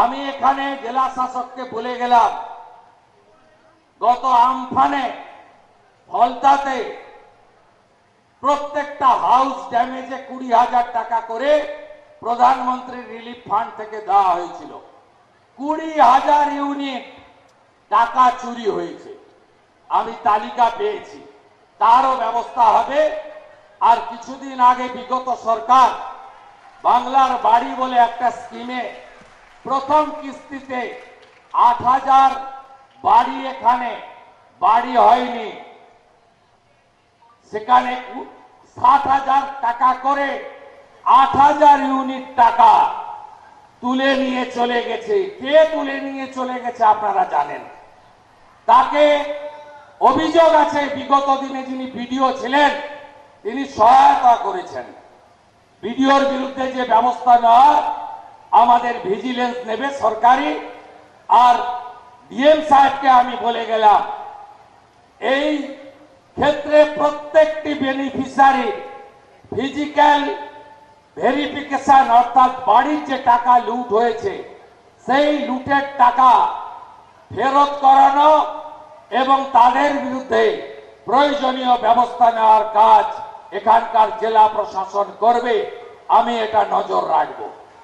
আমি এখানে জেলা শাসককে বলে গেলাম, গত আমফানে ফলতাতে প্রত্যেকটা হাউস ড্যামেজে 20,000 টাকা করে প্রধানমন্ত্রী রিলিফ ফান্ড থেকে দেওয়া হয়েছিল। 20,000 ইউনিট টাকা চুরি হয়েছে, আমি তালিকা পেয়েছি, তারও ব্যবস্থা হবে। আর কিছুদিন আগে বিগত সরকার বাংলার বাড়ি বলে একটা স্কিমে প্রথম কিস্তিতে 8,000 বাড়ি, এখানে বাড়ি হয়নি, সেখানে 60,000 টাকা করে 8,000 ইউনিট টাকা তুলে নিয়ে চলে গেছে। কে তুলে নিয়ে চলে গেছে আপনারা জানেন। তাকে অভিযোগ আছে বিগত দিনে যিনি বিডিও ছিলেন তিনি সহায়তা করেছেন। বিডিওর বিরুদ্ধে যে ব্যবস্থা নেওয়ার আমাদের ভিজিলেন্স নেবে সরকারি। আর ডিএম সাহেবকে আমি বলে গেলাম, এই ক্ষেত্রে প্রত্যেকটি বেনিফিশিয়ারি ফিজিক্যাল ভেরিফিকেশন, অর্থাৎ বাড়ির যে টাকা লুট হয়েছে সেই লুটের টাকা ফেরত করানো এবং তাদের বিরুদ্ধে প্রয়োজনীয় ব্যবস্থা নেওয়ার কাজ এখানকার জেলা প্রশাসন করবে। আমি এটা নজর রাখবো।